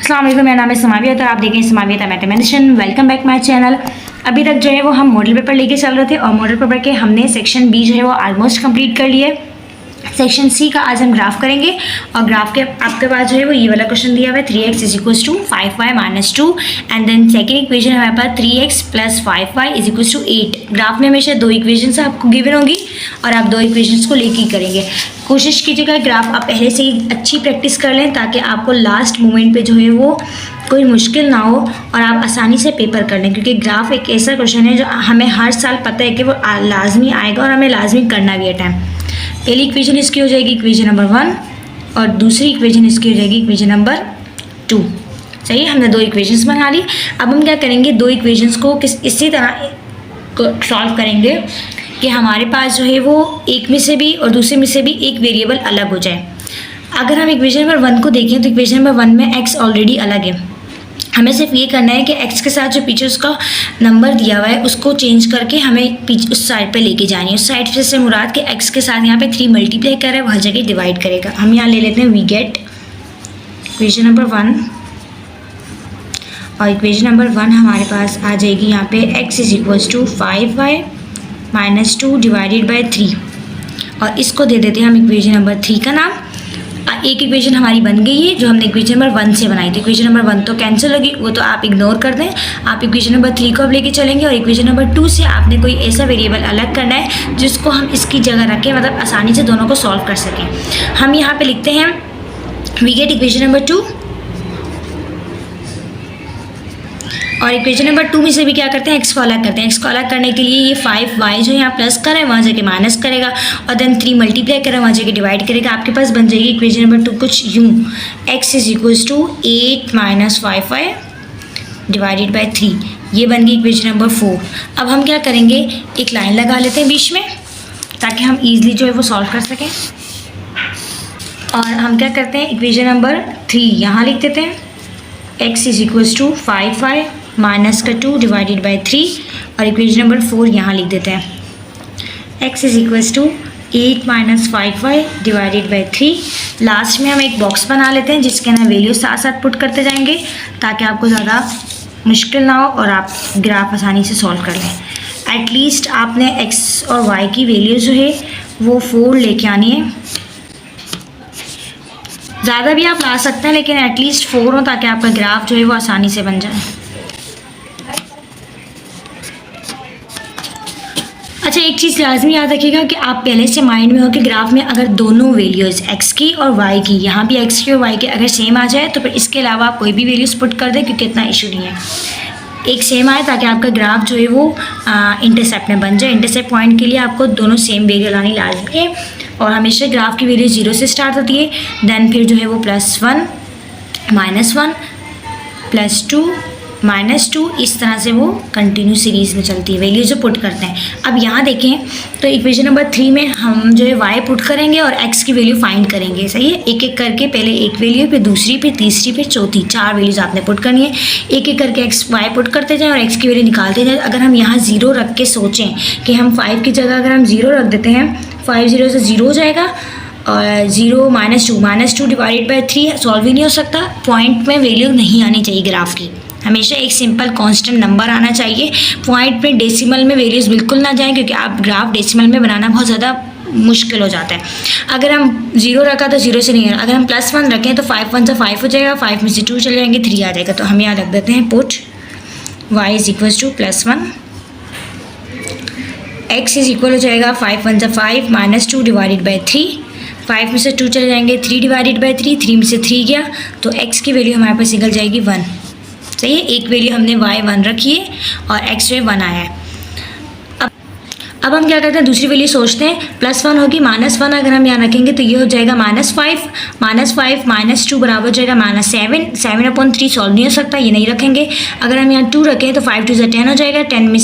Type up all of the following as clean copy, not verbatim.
अस्सलाम वालेकुम, मेरा नाम है समावियत और आप देखें समावियत mathematician. Welcome back my channel. अभी तक जो है वो हम मॉडल पेपर लेके चल रहे थे और मॉडल पेपर के हमने सेक्शन बी जो है वो ऑलमोस्ट कंप्लीट कर लिए। सेक्शन सी का आज हम ग्राफ करेंगे और ग्राफ के आपके पास जो है वो ये वाला क्वेश्चन दिया हुआ है 3x is equal to 5y minus 2 and then second equation हमारे पास 3x plus 5y is equal to 8। Graph में हमेशा दो इक्वेशन आपको गिवन होगी और आप दो इक्वेशंस को लेके ही करेंगे। कोशिश कीजिएगा ग्राफ आप पहले से ही अच्छी प्रैक्टिस कर लें ताकि आपको लास्ट मोमेंट पे जो है वो कोई मुश्किल ना हो और आप आसानी से पेपर कर लें, क्योंकि ग्राफ एक ऐसा क्वेश्चन है जो हमें हर साल पता है कि वो लाजमी आएगा और हमें लाजमी करना भी है टाइम। पहली इक्वेशन इसकी हो जाएगी इक्वेशन नंबर 1 और दूसरी इक्वेशन इसकी हो जाएगी इक्वेशन नंबर 2। सही है, हमने दो इक्वेशंस बना ली। अब हम क्या करेंगे, दो इक्वेशंस को इसी तरह सॉल्व करेंगे कि हमारे पास जो है वो एक में से भी और दूसरे में से भी एक वेरिएबल अलग हो जाए। अगर हम इक्वेशन नंबर 1 को देखें तो इक्वेशन नंबर 1 में x ऑलरेडी अलग है। हमें सिर्फ ये करना है कि x के साथ जो पीछे उसका नंबर दिया हुआ है उसको चेंज करके हमें पीछे उस साइड पे लेके जानी है। उस साइड से मुराद के x के साथ यहाँ पे 3 मल्टीप्लाई कर रहा है, वह जगह डिवाइड करेगा। हम यहाँ ले लेते हैं वी गेट इक्वेशन नंबर 1 और इक्वेशन नंबर 1 हमारे पास आ जाएगी यहाँ पे x is equal to 5y minus 2 divided by 3 और इसको दे देते हैं हम इक्वेशन नंबर 3 का नाम। एक इक्वेशन हमारी बन गई है जो हमने इक्वेशन नंबर 1 से बनाई थी। इक्वेशन नंबर 1 तो कैंसिल होगी, वो तो आप इग्नोर कर दें। आप इक्वेशन नंबर 3 को अब लेके चलेंगे और इक्वेशन नंबर 2 से आपने कोई ऐसा वेरिएबल अलग करना है जिसको हम इसकी जगह रखें, मतलब आसानी से दोनों को सॉल्व कर सकें। हम यहाँ पे लिखते हैं वी गेट इक्वेशन नंबर 2 और इक्वेशन नंबर 2 में से भी क्या करते हैं, x को अलग करते हैं। x को अलग करने के लिए ये 5y जो यहाँ प्लस कर रहा है वहाँ जाके माइनस करेगा और देन 3 मल्टीप्लाई कर रहा है वहाँ जाके डिवाइड करेगा। आपके पास बन जाएगी इक्वेशन नंबर 2 कुछ यूँ, x is equals to 8 minus 5y divided by 3। ये बन गई इक्वेशन नंबर 4। अब हम क्या करेंगे, एक लाइन लगा लेते हैं बीच में ताकि हम ईजिली जो है वो सॉल्व कर सकें। और हम क्या करते हैं, इक्वेशन नंबर 3 यहाँ लिख देते हैं, x is equals to 5y minus का 2 डिवाइडेड बाई 3 और इक्वेशन नंबर 4 यहाँ लिख देते हैं, x is equals to 8 minus 5y divided by 3। Last में हम एक बॉक्स बना लेते हैं जिसके अंदर वैल्यू साथ साथ पुट करते जाएंगे ताकि आपको ज़्यादा मुश्किल ना हो और आप ग्राफ आसानी से सॉल्व कर लें। एटलीस्ट आपने x और y की वैल्यू जो है वो 4 लेके आनी है। ज़्यादा भी आप ला सकते हैं लेकिन एटलीस्ट 4 हो ताकि आपका ग्राफ जो है वो आसानी से बन जाए। अच्छा, एक चीज़ लाजमी याद रखिएगा कि आप पहले से माइंड में हो कि ग्राफ में अगर दोनों वैल्यूज़ x की और y की, यहाँ भी x की और y की अगर सेम आ जाए तो फिर इसके अलावा आप कोई भी वैल्यूज़ पुट कर दें क्योंकि इतना इशू नहीं है। एक सेम आए ताकि आपका ग्राफ जो है वो इंटरसेप्ट में बन जाए। इंटरसेप्ट पॉइंट के लिए आपको दोनों सेम वैल्यू लानी लाजमी है और हमेशा ग्राफ की वैल्यू 0 से स्टार्ट होती है, देन फिर जो है वो +1 -1 +2 -2 इस तरह से वो कंटिन्यू सीरीज़ में चलती है वैल्यू जो पुट करते हैं। अब यहाँ देखें तो इक्वेशन नंबर 3 में हम जो है y पुट करेंगे और x की वैल्यू फाइंड करेंगे। सही है, एक एक करके पहले एक वैल्यू फिर दूसरी फिर तीसरी फिर चौथी, 4 वैल्यूज़ आपने पुट करनी है। एक एक करके x y पुट करते जाएँ और x की वैल्यू निकालते जाएँ। अगर हम यहाँ 0 रख के सोचें कि हम 5 की जगह अगर हम 0 रख देते हैं, 5 0 से 0 हो जाएगा और 0 -2 डिवाइडेड बाई 3 सॉल्व ही नहीं हो सकता। पॉइंट में वैल्यू नहीं आनी चाहिए ग्राफ की, हमेशा एक सिंपल कांस्टेंट नंबर आना चाहिए। पॉइंट पे डेसिमल में वैल्यूज़ बिल्कुल ना जाएं क्योंकि आप ग्राफ डेसिमल में बनाना बहुत ज़्यादा मुश्किल हो जाता है। अगर हम 0 रखा तो 0 से नहीं है, अगर हम +1 रखें तो 5 1 से 5 हो जाएगा, 5 में से 2 चले जाएंगे, 3 आ जाएगा। तो हम यहाँ रख देते हैं put y is equals to +1, x is equal हो जाएगा 5 1 से 5 -2 डिवाइडेड बाई 3। 5 में से 2 चले जाएंगे, 3 डिवाइडेड बाई 3, 3 में से 3 गया तो x की वैल्यू हमारे पास निकल जाएगी 1। सही है, एक वैल्यू हमने y 1 रखी है और x जो 1 आया है। अब हम क्या करते हैं, दूसरी वैल्यू सोचते हैं, +1 होगी -1 अगर हम यहाँ रखेंगे तो ये हो जाएगा -5 -2 बराबर हो जाएगा -7। 7/3 सॉल्व नहीं हो सकता, ये नहीं रखेंगे। अगर हम यहाँ 2 रखें तो 5 2 से 10 हो जाएगा, 10 में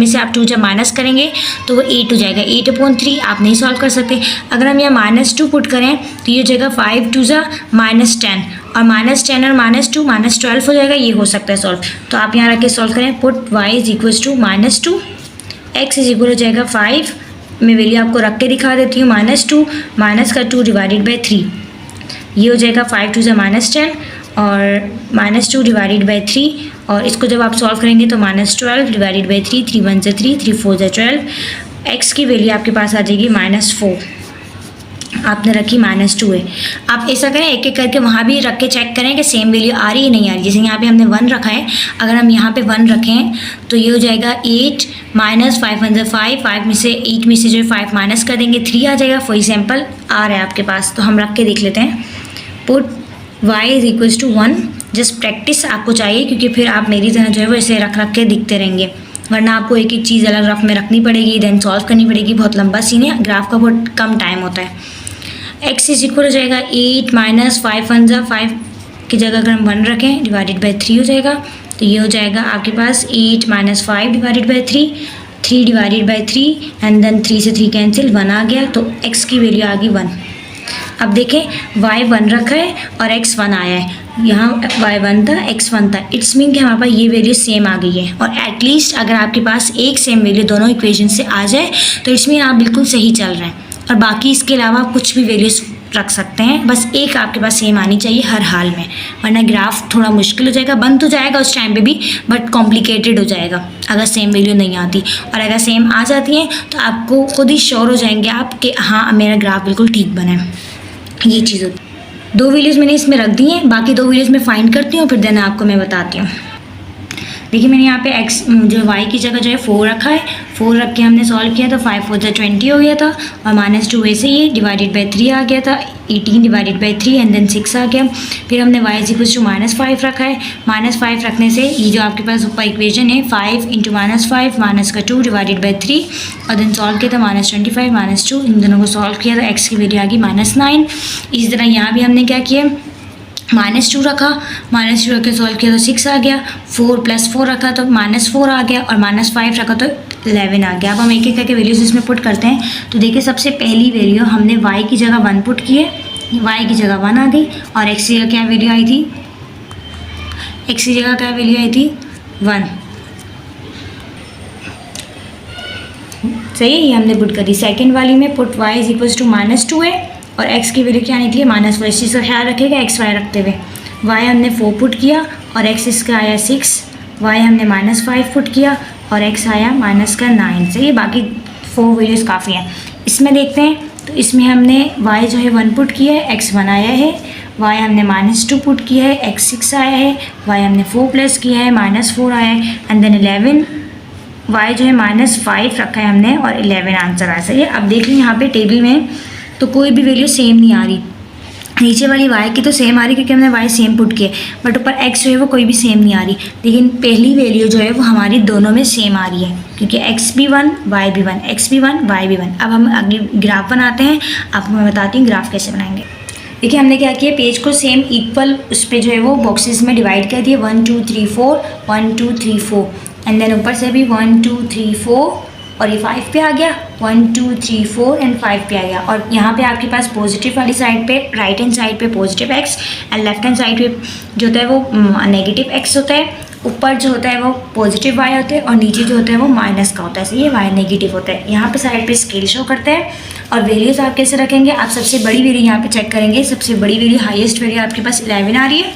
से आप 2 जब माइनस करेंगे तो वो 8 हो जाएगा। 8/3 आप नहीं सॉल्व कर सकते। अगर हम यहाँ -2 पुट करें तो ये हो जाएगा 5 2 से -10 और -10 और -2 -12 हो जाएगा, ये हो सकता है सॉल्व। तो आप यहाँ रख के सॉल्व करें, put y is equals to -2, x is equal हो जाएगा 5 मैं वैल्यू आपको रख के दिखा देती हूँ -2 -2 डिवाइडेड बाई 3 ये हो जाएगा 5 2 ज़ा -10 और -2 डिवाइडेड बाई 3, और इसको जब आप सॉल्व करेंगे तो -12 डिवाइडेड बाई 3, 3 1 ज़ा 3, 3 4 ज़ा 12। एक्स की वैल्यू आपके पास आ जाएगी -4, आपने रखी -2 है। आप ऐसा करें एक एक करके वहाँ भी रख के चेक करें कि सेम वैल्यू आ रही है नहीं आ रही। जैसे यहाँ पे हमने 1 रखा है, अगर हम यहाँ पे 1 रखें तो ये हो जाएगा 8 -5 1 ज़ा 5, 5 में से 8 में से जो है 5 माइनस कर देंगे, 3 आ जाएगा। फॉर एग्जाम्पल आ रहा है आपके पास, तो हम रख के देख लेते हैं। Put y is equals to 1। Just practice आपको चाहिए, क्योंकि फिर आप मेरी तरह जो है वो ऐसे रख के दिखते रहेंगे, वरना आपको एक एक चीज़ अलग रफ में रखनी पड़ेगी, देन सॉल्व करनी पड़ेगी। बहुत लंबा सीन है, ग्राफ का बहुत कम टाइम होता है। x इज इक्वल हो जाएगा 8 -5 1 ज़ा 5 की जगह अगर हम 1 रखें डिवाइडेड बाई 3 हो जाएगा, तो ये हो जाएगा आपके पास 8 -5 divided by 3, 3 divided by 3 and then 3 से 3 कैंसिल, 1 आ गया, तो x की वैल्यू आ गई 1। अब देखें y 1 रखा है और x 1 आया है, यहाँ y 1 था x 1 था, इट्स मीन कि हमारे पास ये वैल्यू सेम आ गई है। और एटलीस्ट अगर आपके पास एक सेम वैल्यू दोनों इक्वेशन से आ जाए तो इट्स मीन आप बिल्कुल सही चल रहे हैं, और बाकी इसके अलावा आप कुछ भी वैल्यूज रख सकते हैं, बस एक आपके पास सेम आनी चाहिए हर हाल में, वरना ग्राफ थोड़ा मुश्किल हो जाएगा। बन तो जाएगा उस टाइम पे भी, बट कॉम्प्लिकेटेड हो जाएगा अगर सेम वैल्यू नहीं आती। और अगर सेम आ जाती हैं तो आपको खुद ही श्योर हो जाएंगे आप कि हाँ मेरा ग्राफ बिल्कुल ठीक बना है। ये चीज़ होती है। 2 वैल्यूज़ मैंने इसमें रख दी हैं, बाकी 2 वैल्यूज़ मैं फाइंड करती हूँ, फिर देन आपको मैं बताती हूँ। देखिए मैंने यहाँ पे x जो y की जगह जो है 4 रखा है, 4 रख के हमने सॉल्व किया तो 5 4 ज़ा 20 हो गया था, और -2 वैसे ही डिवाइडेड बाई 3 आ गया था, 18 डिवाइडेड बाई 3 एंड देन 6 आ गया। फिर हमने y इज इक्वल टू -5 रखा है, -5 रखने से ये जो आपके पास ऊपर इक्वेशन है 5 × -5 माइनस का 2 डिवाइडेड बाई 3, और देन सॉल्व किया था -25 -2, इन दोनों को सॉल्व किया था, x की वैल्यू आ गई -9। इसी तरह यहाँ भी हमने क्या किया, -2 रखा, -2 रख के सॉल्व किया तो 6 आ गया, 4 + 4 रखा तो -4 आ गया, और -5 रखा तो 11 आ गया। अब हम एक एक करके वैल्यूज इसमें पुट करते हैं। तो देखिए सबसे पहली वैल्यू हमने y की जगह 1 पुट की है, y की जगह 1 आ गई, और x की जगह क्या वैल्यू आई थी, x की जगह क्या वैल्यू आई थी 1। सही है, ये हमने पुट करी। सेकेंड वाली में put y is equal to -2 है, और x की वैल्यू क्या निकली है -4। इस चीज़ का ख्याल रखेगा x y रखते हुए। y हमने 4 पुट किया और x इसका आया 6, y हमने -5 पुट किया और x आया -9। सही है, बाकी 4 वैल्यूज़ काफ़ी हैं। इसमें देखते हैं, तो इसमें हमने y जो है 1 पुट किया है, x 1 आया है, y हमने -2 पुट किया है, x 6 आया है, y हमने 4 प्लस किया है, -4 आया है, एंड देन 11, y जो है -5 रखा है हमने, और 11 आंसर आया। सही है। अब देख लें यहाँ पे टेबल में तो कोई भी वैल्यू सेम नहीं आ रही, नीचे वाली y की तो सेम आ रही क्योंकि हमने y सेम पुट किया, बट ऊपर x जो है वो कोई भी सेम नहीं आ रही। लेकिन पहली वैल्यू जो है वो हमारी दोनों में सेम आ रही है, क्योंकि x भी 1 y भी 1, x भी 1 y भी 1। अब हम अगली ग्राफ बनाते हैं, आपको मैं बताती हूँ ग्राफ कैसे बनाएंगे। देखिए हमने क्या किया, पेज को सेम इक्वल उस पर जो है वो बॉक्सेस में डिवाइड कर दिया, 1 2 3 4 1 2 3 4, एंड देन ऊपर से भी 1 2 3 4, और ये 5 पे आ गया, 1 2 3 4 एंड 5 पे आ गया। और यहाँ पे आपके पास पॉजिटिव वाली साइड पे, राइट हैंड साइड पे positive x, and left hand side पे जो होता है वो नेगेटिव x होता है। ऊपर जो होता है वो पॉजिटिव y होता है, और नीचे जो होता है वो माइनस का होता है। सही है, y नेगेटिव होता है। यहाँ पे साइड पे स्केल शो करते हैं, और वैल्यूज़ आप कैसे रखेंगे, आप सबसे बड़ी वैल्यू यहाँ पे चेक करेंगे। सबसे बड़ी वैल्यू, हाईएस्ट वैल्यू आपके पास 11 आ रही है,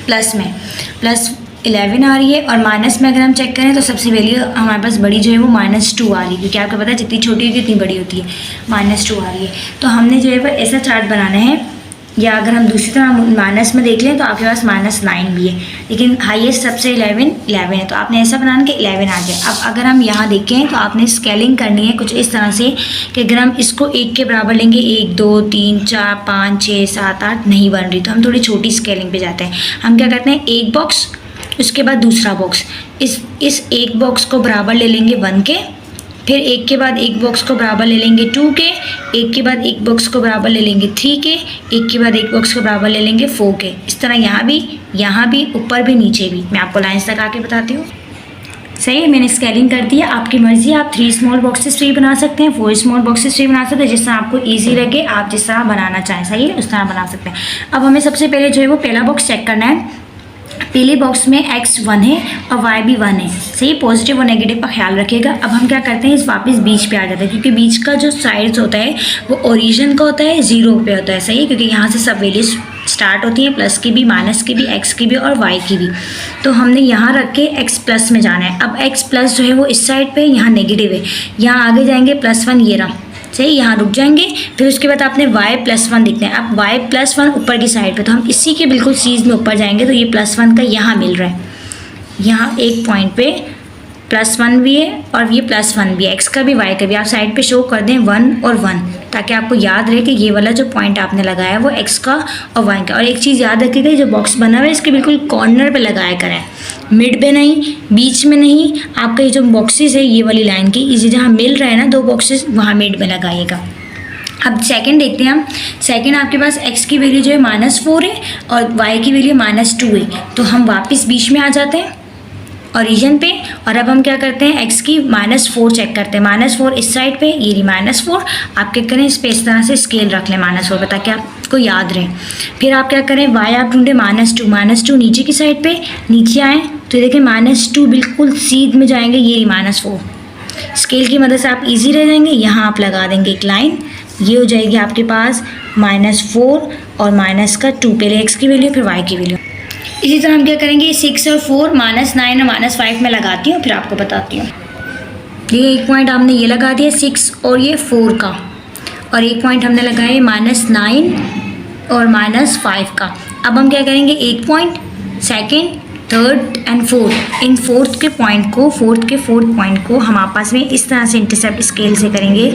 प्लस में प्लस 11 आ रही है, और माइनस में अगर हम चेक करें तो सबसे वैल्यू हमारे पास बड़ी जो है वो -2 आ रही है, क्योंकि आपको पता है जितनी छोटी होती है उतनी बड़ी होती है, -2 आ रही है। तो हमने जो है वो ऐसा चार्ट बनाना है, या अगर हम दूसरी तरह माइनस में देख लें तो आपके पास -9 भी है, लेकिन हाईएस्ट सबसे 11 है, तो आपने ऐसा बनाना कि 11 आ गया। अब अगर हम यहाँ देखें तो आपने स्केलिंग करनी है कुछ इस तरह से कि अगर हम इसको 1 के बराबर लेंगे, 1 2 3 4 5 6 7 8 नहीं बन रही, तो हम थोड़ी छोटी स्केलिंग पे जाते हैं। हम क्या करते हैं, एक बॉक्स, उसके बाद दूसरा बॉक्स, इस एक बॉक्स को बराबर ले लेंगे 1 के, फिर एक के बाद एक बॉक्स को बराबर ले लेंगे 2 के, एक के बाद एक बॉक्स को बराबर ले लेंगे 3 के, एक के बाद एक बॉक्स को बराबर ले लेंगे 4 के। इस तरह यहाँ भी ऊपर भी नीचे भी। मैं आपको लाइन्स लगा के बताती हूँ। सही है, मैंने स्केलिंग कर दी है। आपकी मर्जी, आप 3 स्मॉल बॉक्सेस ट्री बना सकते हैं, 4 स्मॉल बॉक्सेस ट्री बना सकते हैं, जिस तरह आपको ईजी लगे, आप जिस तरह बनाना चाहें। सही है, उस तरह बना सकते हैं। अब हमें सबसे पहले जो है वो पहला बॉक्स चेक करना है। पहले बॉक्स में x 1 है और y भी 1 है, सही। पॉजिटिव और नेगेटिव का ख्याल रखिएगा। अब हम क्या करते हैं, इस वापस बीच पे आ जाते हैं, क्योंकि बीच का जो साइड्स होता है वो ओरिजिन का होता है, 0 पे होता है, सही है, क्योंकि यहाँ से सब वैल्यूज स्टार्ट होती हैं, प्लस की भी, माइनस की भी, x की भी और y की भी। तो हमने यहाँ रख के x प्लस में जाना है। अब x प्लस जो है वो इस साइड पे, यहाँ नेगेटिव है, यहाँ आगे जाएंगे +1, ये रहा, सही। यहाँ रुक जाएंगे, फिर उसके बाद आपने y+1 लिखना है। अब y+1 ऊपर की साइड पे, तो हम इसी के बिल्कुल सीध में ऊपर जाएंगे, तो ये +1 का यहाँ मिल रहा है, यहाँ एक पॉइंट पे +1 भी है और ये +1 भी है, x का भी y का भी। आप साइड पे शो कर दें 1 और 1, ताकि आपको याद रहे कि ये वाला जो पॉइंट आपने लगाया है वो x का और y का। और एक चीज़ याद रखिएगा, जो बॉक्स बना हुआ है इसके बिल्कुल कॉर्नर पे लगाया करें, मिड पे नहीं, बीच में नहीं। आपका ये जो बॉक्सेस है ये वाली लाइन की, इसे जहाँ मिल रहा है ना 2 बॉक्सेस, वहाँ मिड में लगाइएगा। अब सेकंड देखते हैं हम। सेकंड आपके पास x की वैल्यू जो है -4 है और y की वैल्यू -2 है, तो हम वापस बीच में आ जाते हैं ओरिजिन पे। और अब हम क्या करते हैं, x की -4 चेक करते हैं। -4 इस साइड पे, ये -4। आप क्या करें, इस पे इस तरह से स्केल रख लें -4 पे, ताकि आपको याद रहे। फिर आप क्या करें, y आप ढूंढे -2 नीचे की साइड पे, नीचे आएँ तो देखिए -2 बिल्कुल सीध में जाएंगे, ये -4। स्केल की मदद से आप इजी रह जाएंगे। यहाँ आप लगा देंगे एक लाइन, ये हो जाएगी आपके पास -4 और -2, पहले x की वैल्यू फिर y की वैल्यू। इसी तरह हम क्या करेंगे, 6 और 4, -9 और -5 में लगाती हूँ, फिर आपको बताती हूँ। ये एक पॉइंट हमने ये लगा दिया 6 और ये 4 का, और एक पॉइंट हमने लगाया -9 और -5 का। अब हम क्या करेंगे, एक point, second, third and fourth, in fourth के फोर्थ पॉइंट को हम आपस में इस तरह से इंटरसेप्ट स्केल से करेंगे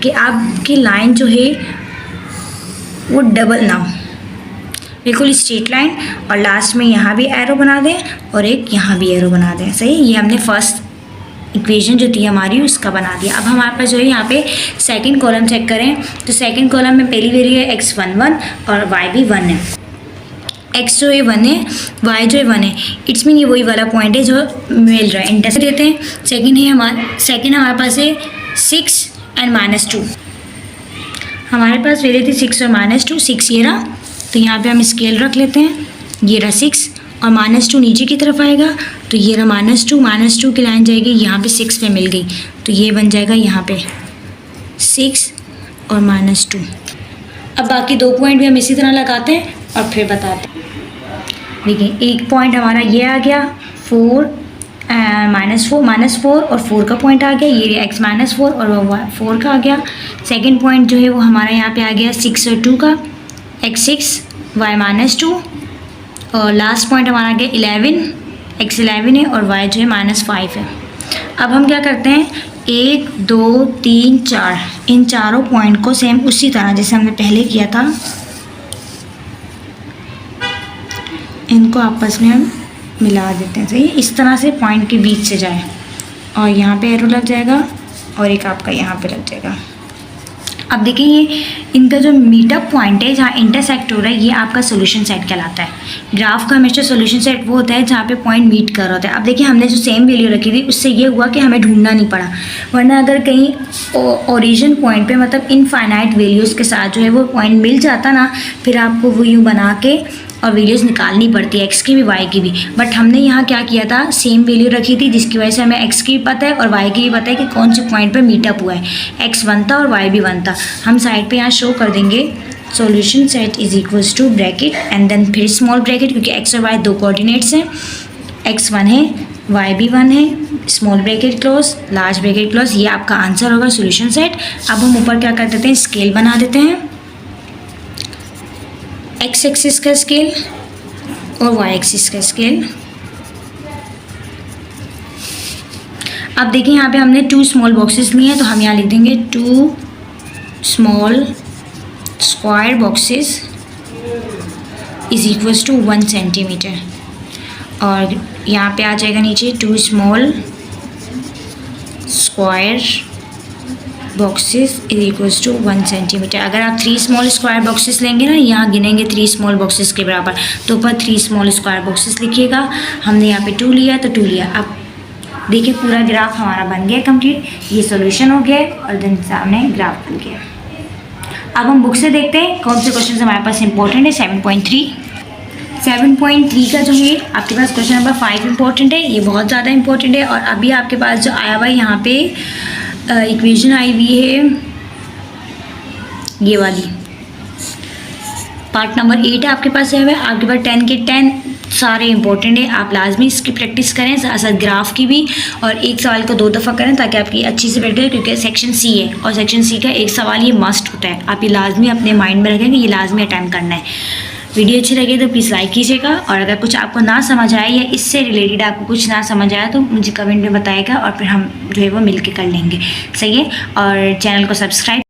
कि आपकी लाइन जो है वो डबल ना हो, बिल्कुल स्ट्रेट लाइन। और लास्ट में यहाँ भी एरो बना दें और एक यहाँ भी एरो बना दें, सही। ये हमने फर्स्ट इक्वेशन जो थी हमारी उसका बना दिया। अब हमारे पास जो है यहाँ पे सेकंड कॉलम चेक करें, तो सेकंड कॉलम में पहली वैल्यू है x 1 और y भी 1 है। x जो है 1 है, y जो है 1 है, इट्स मीन ये वही वाला पॉइंट है जो मिल रहा है। इंटरसेप्ट देते हैं। सेकंड हमारे पास है 6 एंड -2। हमारे पास वैल्यू थी 6 और -2, 6 ये रहा, तो यहाँ पे हम स्केल रख लेते हैं, ये रहा 6 और -2 नीचे की तरफ आएगा, तो ये रहा -2 की लाइन जाएगी यहाँ पे 6 पे मिल गई, तो ये बन जाएगा यहाँ पे 6 और -2। अब बाकी 2 पॉइंट भी हम इसी तरह लगाते हैं और फिर बताते हैं। देखिए एक पॉइंट हमारा ये आ गया -4 और 4 का पॉइंट आ गया, ये x -4 और 4 का आ गया। सेकंड पॉइंट जो है वो हमारा यहाँ पे आ गया 6 और 2 का, x 6 y -2, और लास्ट पॉइंट हमारा आ गया 11, x 11 है और y जो है -5 है। अब हम क्या करते हैं, 1 2 3 4, इन चारों पॉइंट को सेम उसी तरह जैसे हमने पहले किया था, इनको आपस में हम मिला देते हैं, सही। इस तरह से पॉइंट के बीच से जाए और यहाँ पे एरो लग जाएगा और एक आपका यहाँ पे लग जाएगा। अब देखिए ये इनका जो मीटअप पॉइंट है जहाँ इंटरसेक्ट हो रहा है, ये आपका सोल्यूशन सेट कहलाता है। ग्राफ का हमेशा सोल्यूशन सेट वो होता है जहाँ पे पॉइंट मीट कर रहा होता है। अब देखिए हमने जो सेम वैल्यू रखी थी उससे ये हुआ कि हमें ढूंढना नहीं पड़ा, वरना अगर कहीं ओरिजिन पॉइंट पे मतलब इनफाइनाइट वैल्यूज़ के साथ जो है वो पॉइंट मिल जाता ना, फिर आपको वो यूँ बना के और वैल्यूज़ निकालनी पड़ती है, x की भी y की भी। बट हमने यहाँ क्या किया था, सेम वैल्यू रखी थी, जिसकी वजह से हमें x की भी पता है और y की भी पता है कि कौन से पॉइंट पे मीटअप हुआ है। x 1 था और y भी 1 था। हम साइड पे यहाँ शो कर देंगे solution set is equals to bracket and then फिर स्मॉल ब्रैकेट, क्योंकि x और y 2 कोऑर्डिनेट्स हैं, x 1 है y भी 1 है, small bracket close, large bracket close. ये आपका आंसर होगा सोल्यूशन सेट। अब हम ऊपर क्या कर देते हैं, स्केल बना देते हैं, x एक्सिस का स्केल और y एक्सिस का स्केल। अब देखिए यहाँ पे हमने 2 स्मॉल बॉक्सेस लिए हैं, तो हम यहाँ लिख देंगे 2 small square boxes is equals to 1 centimetre, और यहाँ पे आ जाएगा नीचे 2 small square boxes is equals to 1 centimetre. अगर आप 3 स्मॉल स्क्वायर बॉक्सेस लेंगे ना, यहाँ गिनेंगे 3 स्मॉल बॉक्सेस के बराबर, तो ऊपर 3 स्मॉल स्क्वायर बॉक्सेस लिखिएगा। हमने यहाँ पे 2 लिया तो 2 लिया। अब देखिए पूरा ग्राफ हमारा बन गया कंप्लीट, ये सॉल्यूशन हो गया और देन सामने ग्राफ बन गया। अब हम बुक से देखते हैं कौन से क्वेश्चन हमारे पास इंपॉर्टेंट है। 7.3 7.3 का जो है आपके पास क्वेश्चन नंबर 5 इंपॉर्टेंट है, ये बहुत ज़्यादा इंपॉर्टेंट है। और अभी आपके पास जो आया हुआ है यहाँ पे इक्वेशन आई हुई है ये वाली, पार्ट नंबर 8 है आपके पास है। आपके पास 10 के 10 सारे इंपॉर्टेंट है, आप लाजमी इसकी प्रैक्टिस करें, साथ साथ ग्राफ की भी, और एक सवाल को 2 दफ़ा करें ताकि आपकी अच्छी से प्रैक्टिस, क्योंकि सेक्शन सी है और सेक्शन सी का एक सवाल ये मस्ट होता है। आप ये लाजमी अपने माइंड में रखें कि ये लाजमी अटैम्प्ट करना है। वीडियो अच्छी लगे तो प्लीज़ लाइक कीजिएगा, और अगर कुछ आपको ना समझ आए या इससे रिलेटेड आपको कुछ ना समझ आया तो मुझे कमेंट में बताएगा, और फिर हम जो है वो मिल के कर लेंगे। सही है, और चैनल को सब्सक्राइब